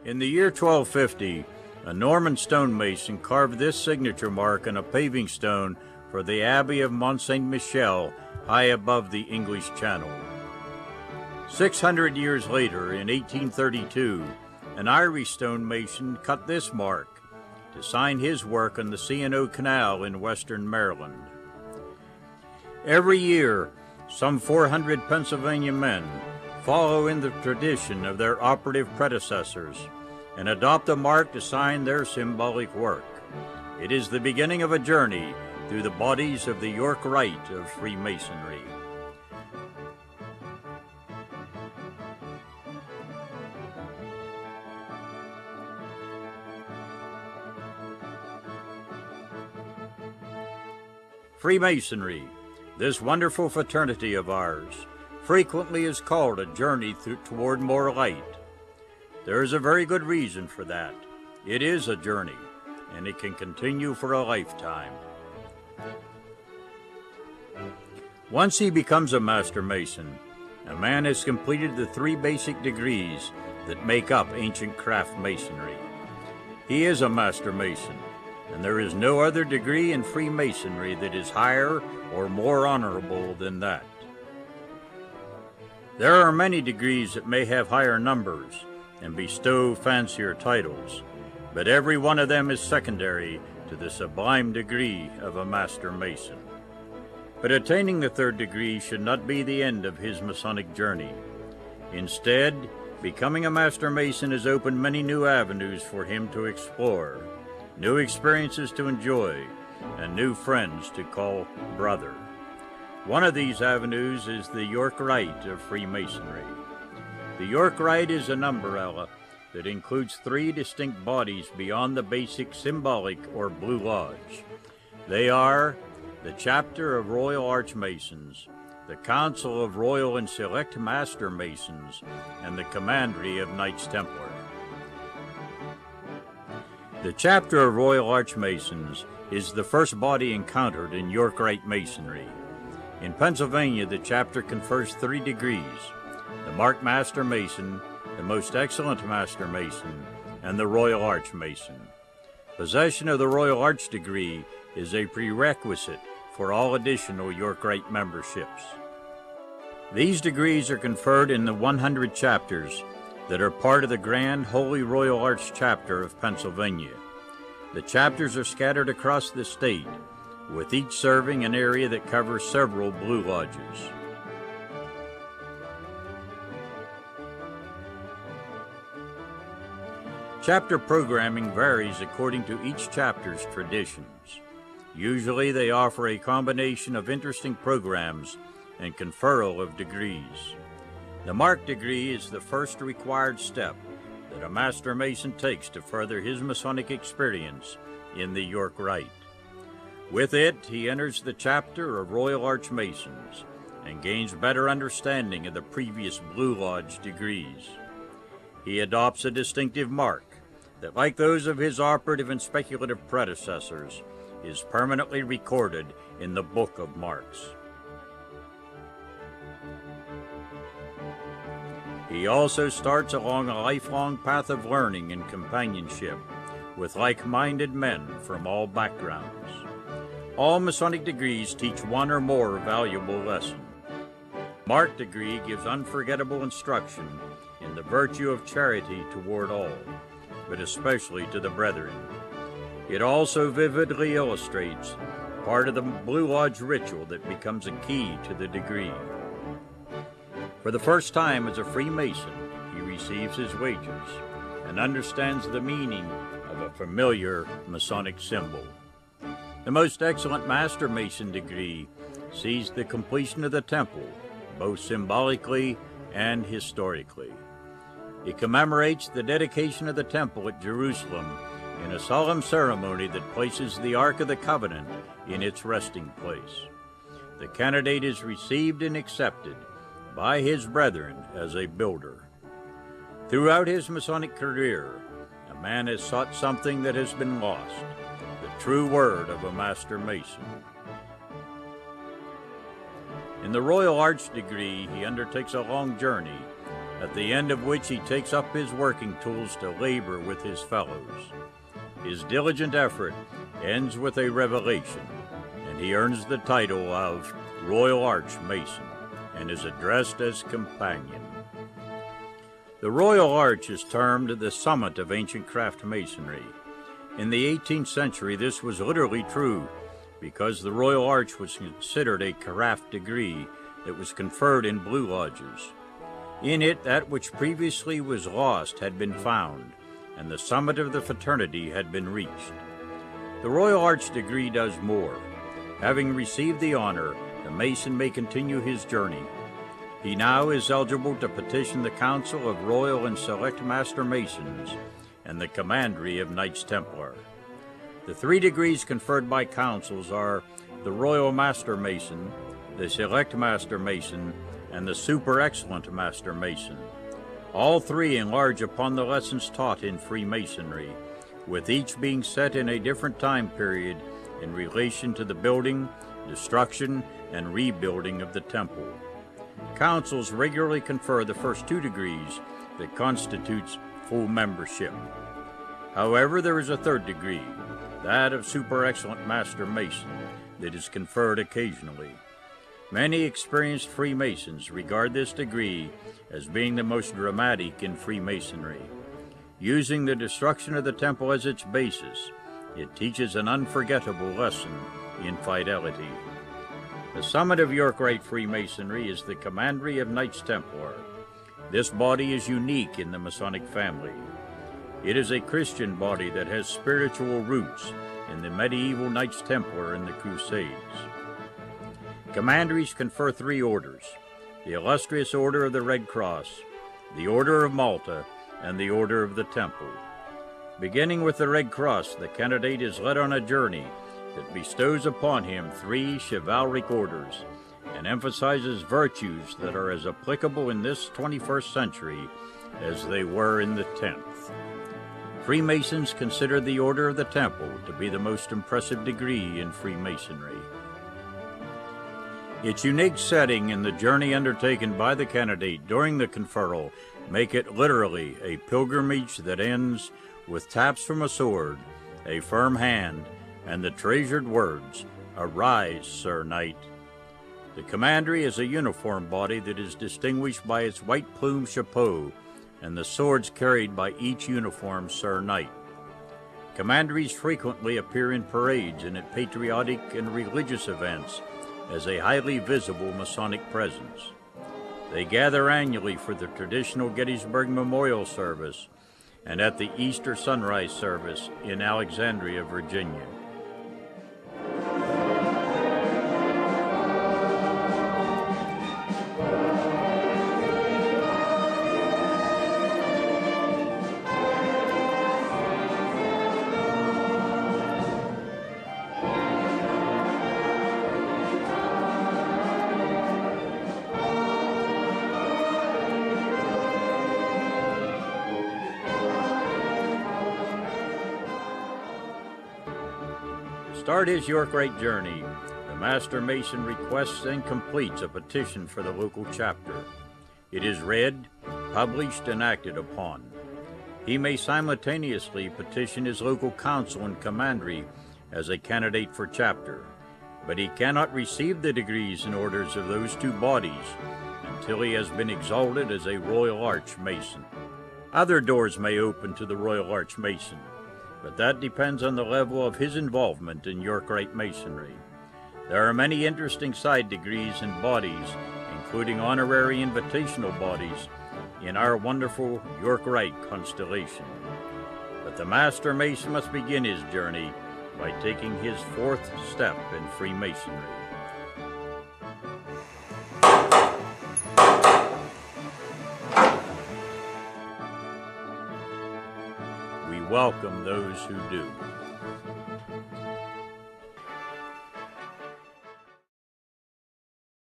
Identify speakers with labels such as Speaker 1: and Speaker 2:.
Speaker 1: In the year 1250, a Norman stonemason carved this signature mark on a paving stone for the Abbey of Mont Saint-Michel, high above the English Channel. 600 years later, in 1832, an Irish stonemason cut this mark to sign his work on the C&O Canal in western Maryland. Every year, some 400 Pennsylvania men follow in the tradition of their operative predecessors and adopt a mark to sign their symbolic work. It is the beginning of a journey through the bodies of the York Rite of Freemasonry. Freemasonry, this wonderful fraternity of ours, frequently is called a journey toward more light. There is a very good reason for that. It is a journey, and it can continue for a lifetime. Once he becomes a Master Mason, a man has completed the 3 basic degrees that make up ancient craft masonry. He is a Master Mason, and there is no other degree in Freemasonry that is higher or more honorable than that. There are many degrees that may have higher numbers and bestow fancier titles, but every one of them is secondary to the sublime degree of a Master Mason. But attaining the 3rd degree should not be the end of his Masonic journey. Instead, becoming a Master Mason has opened many new avenues for him to explore, new experiences to enjoy, and new friends to call brother. One of these avenues is the York Rite of Freemasonry. The York Rite is an umbrella that includes 3 distinct bodies beyond the basic symbolic or Blue Lodge. They are the Chapter of Royal Archmasons, the Council of Royal and Select Master Masons, and the Commandery of Knights Templar. The Chapter of Royal Archmasons is the first body encountered in York Rite Masonry. In Pennsylvania, the chapter confers 3 degrees: the Marked Master Mason, the Most Excellent Master Mason, and the Royal Arch Mason. Possession of the Royal Arch degree is a prerequisite for all additional York Rite memberships. These degrees are conferred in the 100 chapters that are part of the Grand Holy Royal Arch Chapter of Pennsylvania. The chapters are scattered across the state, with each serving an area that covers several Blue Lodges. Chapter programming varies according to each chapter's traditions. Usually they offer a combination of interesting programs and conferral of degrees. The Mark degree is the first required step that a Master Mason takes to further his Masonic experience in the York Rite. With it, he enters the Chapter of Royal Arch Masons and gains better understanding of the previous Blue Lodge degrees. He adopts a distinctive mark that, like those of his operative and speculative predecessors, is permanently recorded in the Book of Marks. He also starts along a lifelong path of learning and companionship with like-minded men from all backgrounds. All Masonic degrees teach one or more valuable lessons. Mark degree gives unforgettable instruction in the virtue of charity toward all, but especially to the brethren. It also vividly illustrates part of the Blue Lodge ritual that becomes a key to the degree. For the first time as a Freemason, he receives his wages and understands the meaning of a familiar Masonic symbol. The Most Excellent Master Mason degree sees the completion of the temple, both symbolically and historically. It commemorates the dedication of the temple at Jerusalem in a solemn ceremony that places the Ark of the Covenant in its resting place. The candidate is received and accepted by his brethren as a builder. Throughout his Masonic career, a man has sought something that has been lost, the true word of a Master Mason. In the Royal Arch degree, he undertakes a long journey at the end of which he takes up his working tools to labor with his fellows. His diligent effort ends with a revelation, and he earns the title of Royal Arch Mason and is addressed as companion. The Royal Arch is termed the summit of ancient craft masonry. In the 18th century, this was literally true, because the Royal Arch was considered a craft degree that was conferred in Blue Lodges. In it, that which previously was lost had been found, and the summit of the fraternity had been reached. The Royal Arch degree does more. Having received the honor, the Mason may continue his journey. He now is eligible to petition the Council of Royal and Select Master Masons and the Commandery of Knights Templar. The 3 degrees conferred by councils are the Royal Master Mason, the Select Master Mason, and the Super Excellent Master Mason. All 3 enlarge upon the lessons taught in Freemasonry, with each being set in a different time period in relation to the building, destruction, and rebuilding of the temple. Councils regularly confer the first 2 degrees that constitutes full membership. However, there is a 3rd degree, that of Super Excellent Master Mason, that is conferred occasionally. Many experienced Freemasons regard this degree as being the most dramatic in Freemasonry. Using the destruction of the temple as its basis, it teaches an unforgettable lesson in fidelity. The summit of York Rite Freemasonry is the Commandery of Knights Templar. This body is unique in the Masonic family. It is a Christian body that has spiritual roots in the medieval Knights Templar and the Crusades. Commanderies confer 3 orders: the Illustrious Order of the Red Cross, the Order of Malta, and the Order of the Temple. Beginning with the Red Cross, the candidate is led on a journey that bestows upon him 3 chivalric orders and emphasizes virtues that are as applicable in this 21st century as they were in the 10th. Freemasons consider the Order of the Temple to be the most impressive degree in Freemasonry. Its unique setting and the journey undertaken by the candidate during the conferral make it literally a pilgrimage that ends with taps from a sword, a firm hand, and the treasured words, "Arise, Sir Knight." The Commandery is a uniform body that is distinguished by its white plume chapeau and the swords carried by each uniformed Sir Knight. Commanderies frequently appear in parades and at patriotic and religious events as a highly visible Masonic presence. They gather annually for the traditional Gettysburg Memorial Service and at the Easter Sunrise Service in Alexandria, Virginia. To start his York Rite journey, the Master Mason requests and completes a petition for the local chapter. It is read, published, and acted upon. He may simultaneously petition his local council and commandery as a candidate for chapter, but he cannot receive the degrees and orders of those 2 bodies until he has been exalted as a Royal Arch Mason. Other doors may open to the Royal Arch Mason, but that depends on the level of his involvement in York Rite Masonry. There are many interesting side degrees and bodies, including honorary invitational bodies, in our wonderful York Rite constellation. But the Master Mason must begin his journey by taking his 4th step in Freemasonry. We welcome those who do.